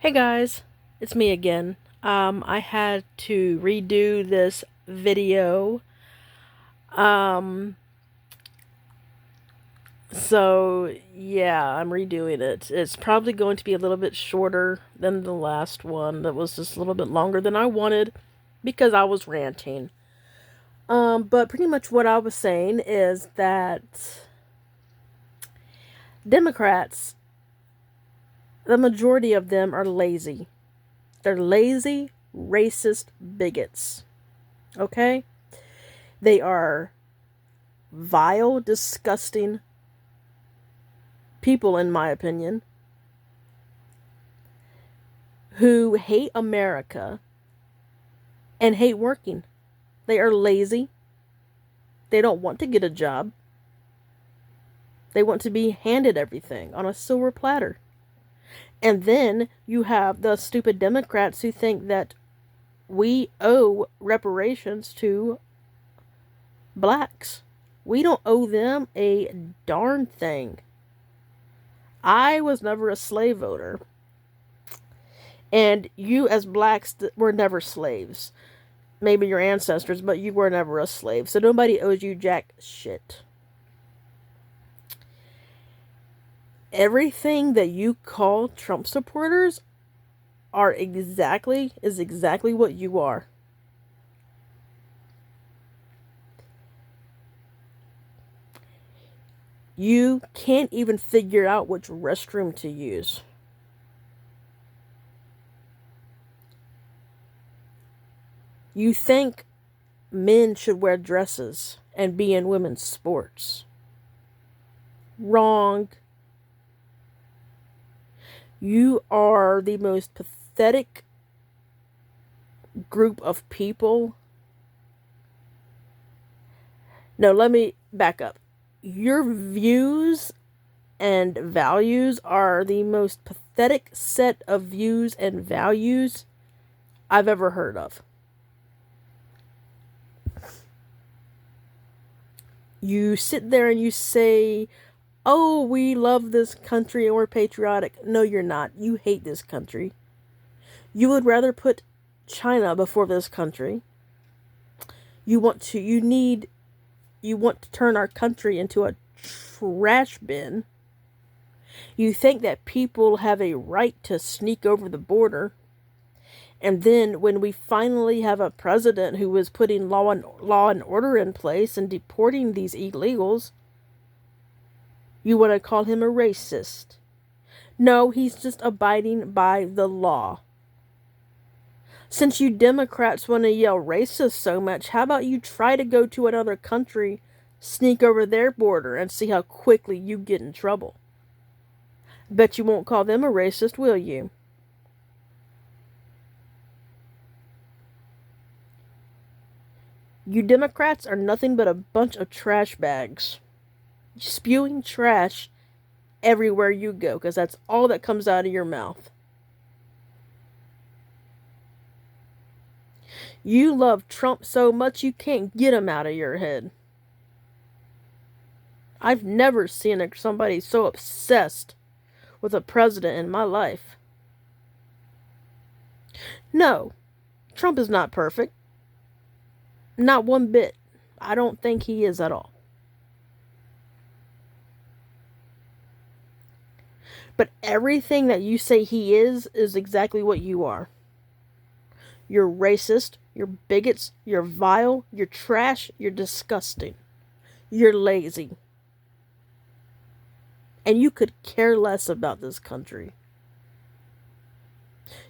Hey guys, it's me again. I had to redo this video. Um, so yeah, I'm redoing it. It's probably going to be a little bit shorter than the last one that was just a little bit longer than I wanted because I was ranting. But pretty much what I was saying is that Democrats, the majority of them are lazy. They're lazy, racist bigots. Okay? They are vile, disgusting people, in my opinion, who hate America and hate working. They are lazy. They don't want to get a job. They want to be handed everything on a silver platter. And then you have the stupid Democrats who think that we owe reparations to blacks. We don't owe them a darn thing. I was never a slave owner. And you, as blacks, were never slaves. Maybe your ancestors, but you were never a slave. So nobody owes you jack shit. Everything that you call Trump supporters is exactly what you are. You can't even figure out which restroom to use. You think men should wear dresses and be in women's sports. Wrong. You are the most pathetic group of people. No, let me back up. Your views and values are the most pathetic set of views and values I've ever heard of. You sit there and you say, oh, we love this country and we're patriotic. No, you're not. You hate this country. You would rather put China before this country. You want to turn our country into a trash bin. You think that people have a right to sneak over the border. And then when we finally have a president who is putting law and order in place and deporting these illegals, you want to call him a racist. No, he's just abiding by the law. Since you Democrats want to yell racist so much, how about you try to go to another country, sneak over their border, and see how quickly you get in trouble? Bet you won't call them a racist, will you? You Democrats are nothing but a bunch of trash bags. Spewing trash everywhere you go, because that's all that comes out of your mouth. You love Trump so much you can't get him out of your head. I've never seen somebody so obsessed with a president in my life. No, Trump is not perfect. Not one bit. I don't think he is at all. But everything that you say he is exactly what you are. You're racist, you're bigots, you're vile, you're trash, you're disgusting. You're lazy. And you could care less about this country.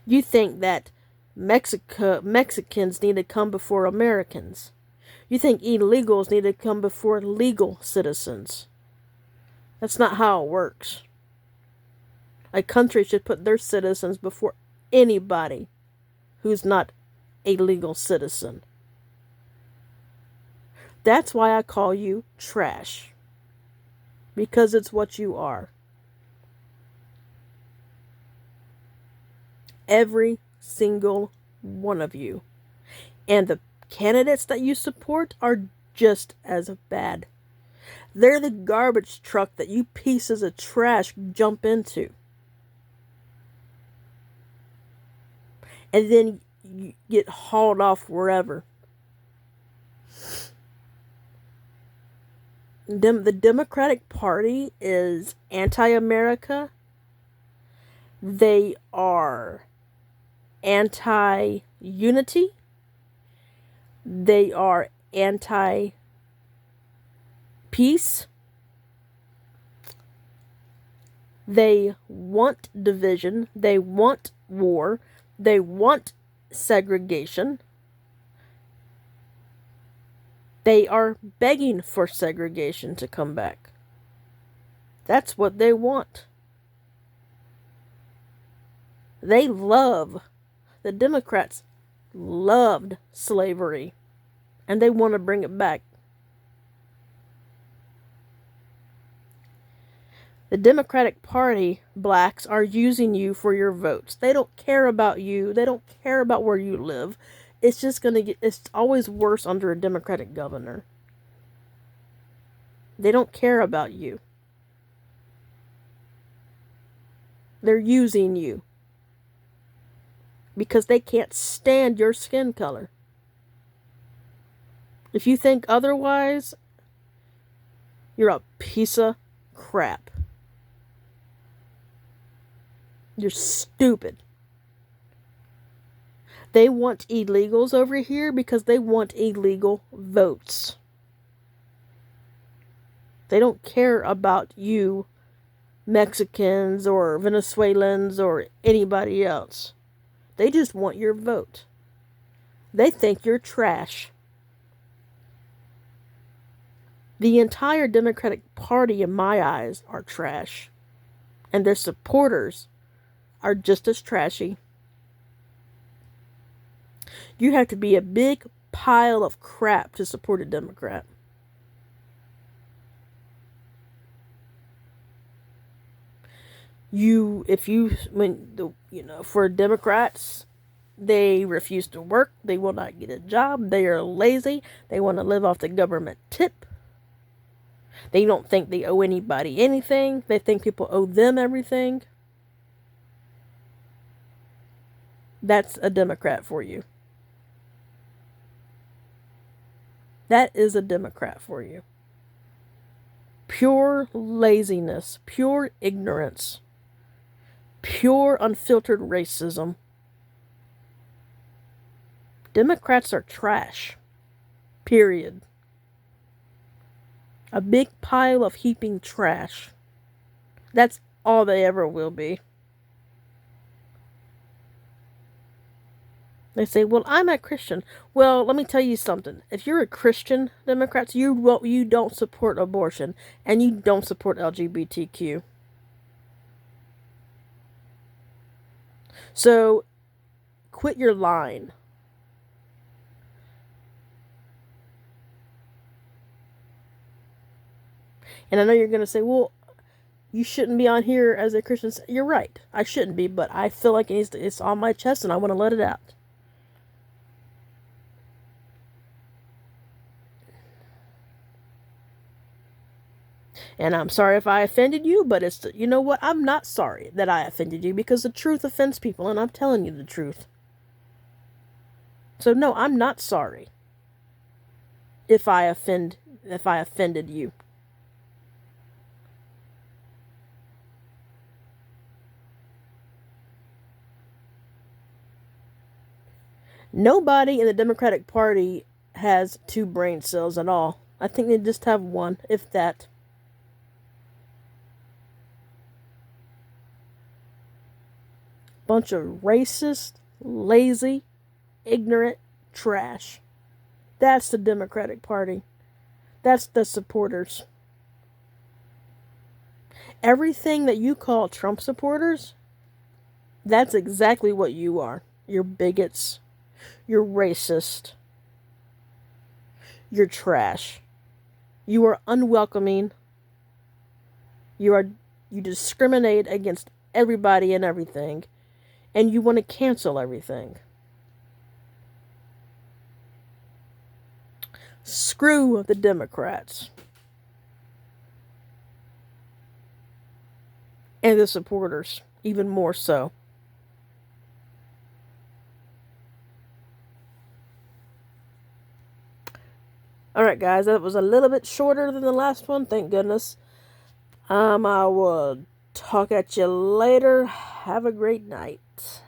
You think that Mexicans need to come before Americans. You think illegals need to come before legal citizens. That's not how it works. A country should put their citizens before anybody who's not a legal citizen. That's why I call you trash. Because it's what you are. Every single one of you. And the candidates that you support are just as bad. They're the garbage truck that you pieces of trash jump into. and then you get hauled off wherever. The Democratic Party is anti-America. They are anti-unity. They are anti-peace. They want division. They want war. They want segregation. They are begging for segregation to come back. That's what they want. The Democrats loved slavery, and they want to bring it back. The Democratic Party, blacks, are using you for your votes. They don't care about you. They don't care about where you live. It's always worse under a Democratic governor. They don't care about you. They're using you because they can't stand your skin color. If you think otherwise, you're a piece of crap. You're stupid. They want illegals over here because they want illegal votes. They don't care about you, Mexicans or Venezuelans or anybody else. They just want your vote. They think you're trash. The entire Democratic Party, in my eyes, are trash. And their supporters are just as trashy. You have to be a big pile of crap to support a Democrat. For Democrats, they refuse to work. They will not get a job. They are lazy. They want to live off the government tip. They don't think they owe anybody anything. They think people owe them everything. That's a Democrat for you. That is a Democrat for you. Pure laziness, pure ignorance, pure unfiltered racism. Democrats are trash. Period. A big pile of heaping trash. That's all they ever will be. They say, well, I'm a Christian. Well, let me tell you something. If you're a Christian, Democrats, you don't support abortion, and you don't support LGBTQ. So, quit your lying. And I know you're going to say, well, you shouldn't be on here as a Christian. You're right. I shouldn't be, but I feel like it's on my chest and I want to let it out. And I'm sorry if I offended you, but you know what? I'm not sorry that I offended you because the truth offends people and I'm telling you the truth. So no, I'm not sorry if I offended you. Nobody in the Democratic Party has 2 brain cells at all. I think they just have 1, if that. Bunch of racist, lazy, ignorant trash. That's the Democratic Party. That's the supporters. Everything that you call Trump supporters, that's exactly what you are. You're bigots. You're racist. You're trash. You are unwelcoming. You discriminate against everybody and everything. And you want to cancel everything. Screw the Democrats. And the supporters, even more so. Alright, guys, that was a little bit shorter than the last one, thank goodness. I will talk at you later. Have a great night.